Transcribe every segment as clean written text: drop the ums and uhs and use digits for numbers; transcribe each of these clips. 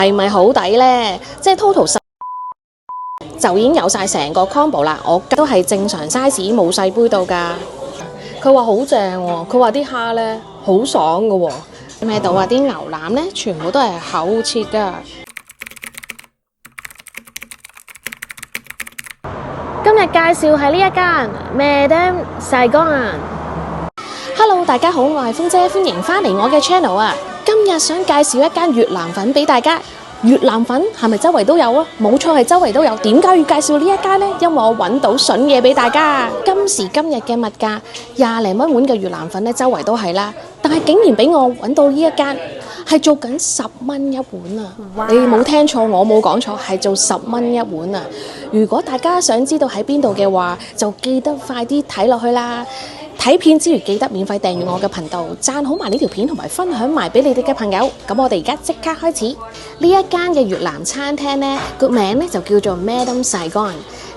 係咪好抵呢？即係 total 10就已經有晒成個 combo 啦。我都係正常 size， 冇細杯到㗎。佢話好正喎，佢話啲蝦呢好爽㗎喎。咩到啊？啲牛腩呢全部都係厚切㗎。今日介紹係呢一間 Madam Saigon。Hello， 大家好，我係風姐，歡迎返嚟我嘅 channel 啊！今日想介紹一間越南粉俾大家。越南粉係咪周圍都有啊？冇錯，係周圍都有。點解要介紹呢一間呢？因為我揾到筍嘢俾大家。今時今日嘅物價20零蚊碗嘅越南粉咧，周圍都係啦。但係竟然俾我揾到呢一間係做緊10蚊一碗啊！哇，你冇聽錯，我冇講錯，係做10蚊一碗啊！如果大家想知道喺邊度嘅話，就記得快啲睇落去啦。睇片之餘，記得免費訂閱我嘅頻道，讚好埋呢條片同埋分享埋俾你哋嘅朋友。咁我哋而家即刻開始。呢一間嘅越南餐廳呢，個名呢就叫做 Madam Saigon。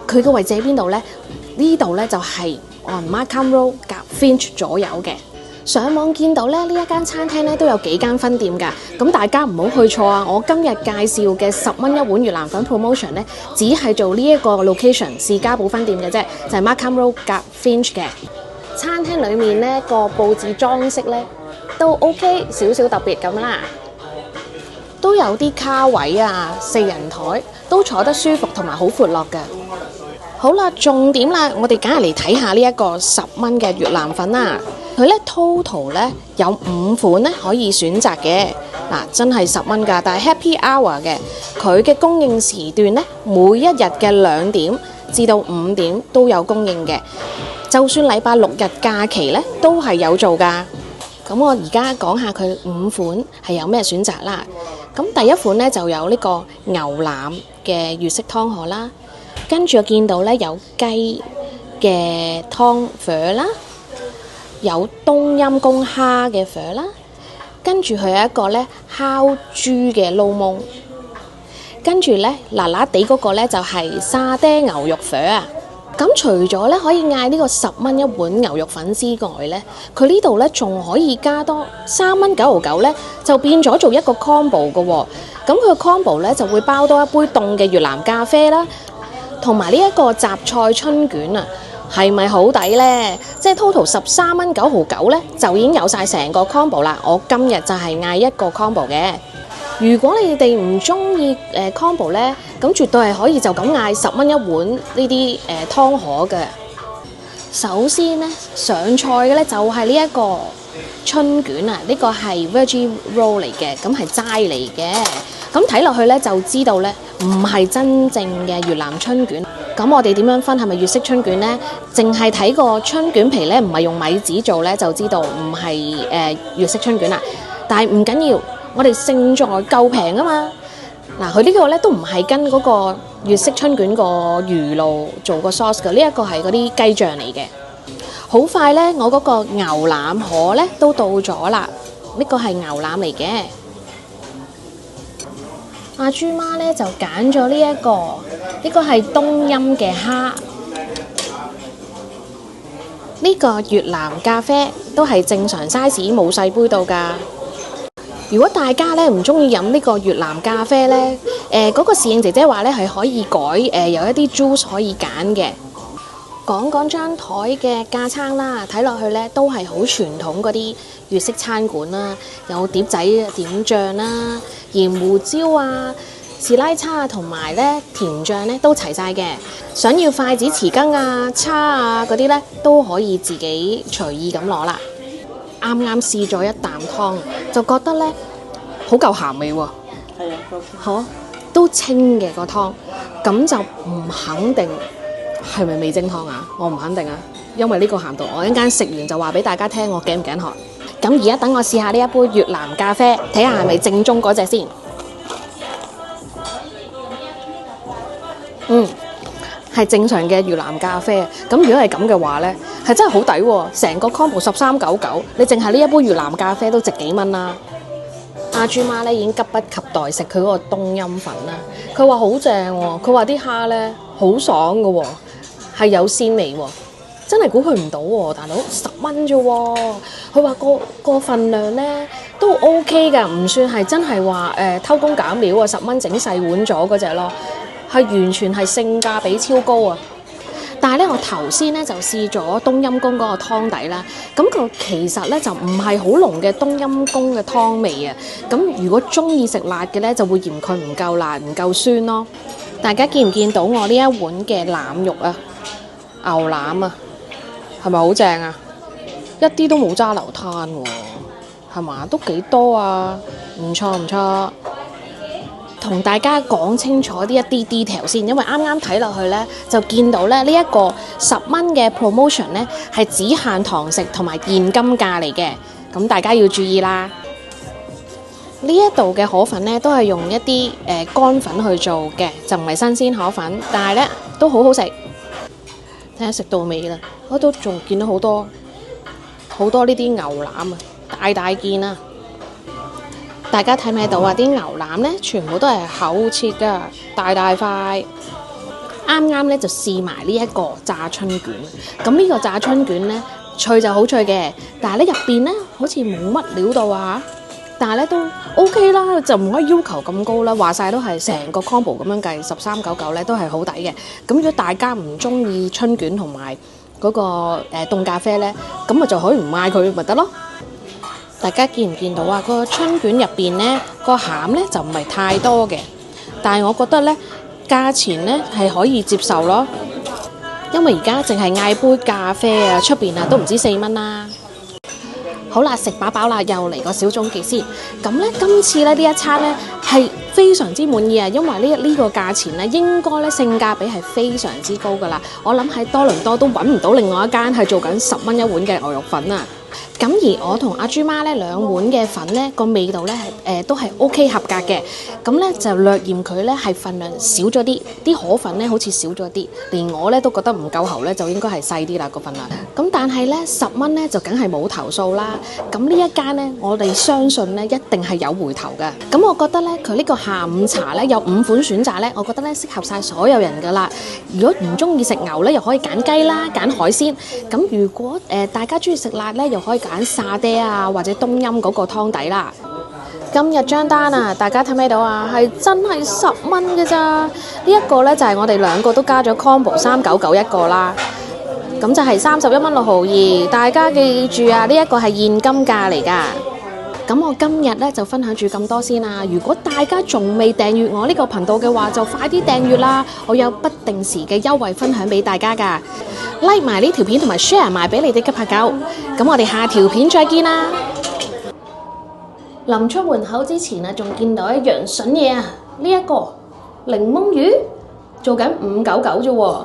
佢嘅位置喺邊度呢？呢度呢就係 on Markham Road 夾 Finch 左右嘅。上網見到咧，呢一間餐廳呢都有幾間分店㗎。咁大家唔好去錯啊！我今日介紹嘅10蚊一碗越南粉 promotion 呢，只係做呢一個 location 士嘉堡分店嘅啫，就係 Markham Road 夾 Finch 嘅。餐廳裏面呢個佈置裝飾呢都 OK， 少少特別咁啦，都有啲卡位啊，4人台都坐得舒服同埋好闊落嘅。好啦，重點啦，我哋梗係嚟睇下呢一個10蚊嘅越南粉啦。佢呢 total 呢有5款呢可以選擇嘅，嗱真係10蚊㗎，但係 Happy Hour 嘅，佢嘅供應時段呢，每一日嘅2點至到5點都有供應嘅。就算禮拜6日假期呢，都係有做㗎。咁我而家講下佢5款係有咩選擇啦。咁第一款呢，就有呢個牛腩嘅粵式湯河啦，跟住我見到呢有雞嘅湯粉啦，有冬陰功蝦嘅粉啦，跟住佢有一個呢烤豬嘅撈檬，跟住呢辣辣地嗰個呢就係沙爹牛肉粉啊。咁除咗咧可以嗌呢個10蚊一碗牛肉粉之外咧，佢呢度咧仲可以加多3蚊9毫9咧，就變咗做一個 combo 嘅喎。咁佢個 combo 咧就會包多一杯凍嘅越南咖啡啦，同埋呢一個雜菜春卷啊，係咪好抵呢？即係 total 13蚊9毫9咧，就已經有晒成個 combo 啦。我今日就係嗌一個 combo 嘅。如果你哋唔中意combo 呢，咁絕對係可以就咁嗌10蚊一碗呢啲湯河嘅。首先呢，上菜嘅呢就係呢一個春卷啊，呢個係 veggie roll 嚟嘅，咁係齋嚟嘅。咁睇落去呢，就知道呢唔係真正嘅越南春卷。咁我哋點樣分係咪粵式春卷呢？淨係睇個春卷皮呢，唔係用米紙做呢，就知道唔係粵式春卷啦。但係唔緊要。我哋勝在夠平啊嘛！嗱，佢呢個咧都唔係跟嗰個粵式春卷個魚露做個 sauce 嘅，呢一個係嗰啲雞醬嚟嘅。好快咧，我嗰個牛腩河咧都到咗啦，呢個係牛腩嚟嘅。阿豬媽咧就揀咗呢個係冬陰嘅蝦。呢個越南咖啡都係正常 size， 冇細杯到㗎。如果大家咧唔中意飲呢個越南咖啡咧，嗰個侍應姐姐話咧係可以改有一啲 juice 可以揀嘅。講張台嘅架撐啦，睇落去咧都係好傳統嗰啲粵式餐館啦，有碟仔點醬啦、鹽胡椒啊、士拉叉啊，同埋咧甜醬咧都齊晒嘅。想要筷子、匙羹啊、叉啊嗰啲咧都可以自己隨意咁攞啦。啱啱試咗一啖湯，就覺得咧好夠鹹味喎。係啊，好都清嘅個湯，咁就唔肯定係咪味精湯啊？我唔肯定啊，因為呢個鹹度，我一陣間食完就話俾大家聽，我頸唔頸渴。咁而家等我試下呢一杯越南咖啡，睇下係咪正宗嗰隻先。係正常嘅越南咖啡。咁如果係咁嘅話呢，係真係好抵喎！成個 combo 13.99，你淨係呢一杯越南咖啡都值幾蚊啦。阿豬媽呢已經急不及待食佢嗰個冬陰粉啦。佢話好正喎，佢話啲蝦呢好爽㗎喎，係有鮮味喎。真係估佢唔到喎，大佬10蚊啫喎。佢話個份量咧都 OK 㗎，唔算係真係話偷工減料啊，10蚊整細碗咗嗰隻咯，係完全係性價比超高啊！但係咧，我頭先咧就試咗冬陰功嗰個湯底啦，咁佢其實咧就唔係好濃嘅冬陰功嘅湯味啊。咁如果中意食辣嘅咧，就會嫌佢唔夠辣、唔夠酸咯。大家見唔見到我呢一碗嘅腩肉啊？牛腩啊，係咪好正啊？一啲都冇揸流灘喎，係嘛？都幾多啊？唔錯唔錯。同大家講清楚呢一啲 detail 先，因為啱啱睇落去咧，就見到咧呢一個10蚊嘅 promotion 咧係只限堂食同埋現金價嚟嘅，咁大家要注意啦。呢一度嘅河粉咧都係用一啲乾粉去做嘅，就唔係新鮮河粉，但係咧都好好食。睇下食到尾啦，我都仲見到好多呢啲牛腩啊，大件啊！大家睇唔睇到啊？啲牛腩咧全部都係厚切㗎，大塊。啱啱咧就試埋呢一個炸春卷，咁呢個炸春卷咧脆就好脆嘅，但係咧入邊咧好似冇乜料到啊，但係咧都 OK 啦，就唔可以要求咁高啦。話晒都係成個 combo 咁樣計13.99咧都係好抵嘅。咁如果大家唔中意春卷同埋嗰個凍咖啡咧，咁咪就可以唔買佢咪得咯。大家見唔見到啊？個春卷入邊咧個餡咧就唔係太多嘅，但係我覺得咧價錢咧係可以接受咯。因為而家淨係嗌杯咖啡啊，出邊啊都唔知4蚊啦。好啦，食飽啦，又嚟個小總結先。咁咧今次咧呢一餐咧係非常之滿意啊，因為呢個價錢咧應該咧性價比係非常之高噶啦。我諗喺多倫多都揾唔到另外一間係做緊10蚊一碗嘅牛肉粉啊。咁而我同阿豬媽咧2碗嘅粉咧個味道咧都係 OK 合格嘅，咁咧就略嫌佢咧係份量少咗啲河粉咧好似少咗啲，連我咧都覺得唔夠喉咧，就應該係細啲啦個份量。咁但係咧10蚊咧就梗係冇投訴啦。咁呢一間咧我哋相信咧一定係有回頭嘅。咁我覺得咧佢呢個下午茶咧有5款選擇咧，我覺得咧適合晒所有人噶啦。如果唔中意食牛咧，又可以揀雞啦，揀海鮮。咁如果大家中意食辣咧，又可以揀沙爹啊，或者冬陰嗰個湯底啦。今日張單啊，大家睇唔睇到啊？係真係10蚊嘅咋？呢一個咧就係我哋2個都加咗 combo 3.99一個啦，咁就係31蚊6毫2。大家記住啊，呢一個係現金價嚟㗎。咁我今日咧就分享住咁多先啦。如果大家仲未訂閱我呢個頻道嘅話，就快啲訂閱啦！我有不定時嘅優惠分享俾大家㗎。like 埋呢條片同埋 share 埋俾你哋嘅朋友。咁我哋下條片再見啦！臨出門口之前啊，仲見到一樣筍嘢啊！呢一個檸檬魚做緊5.99啫喎。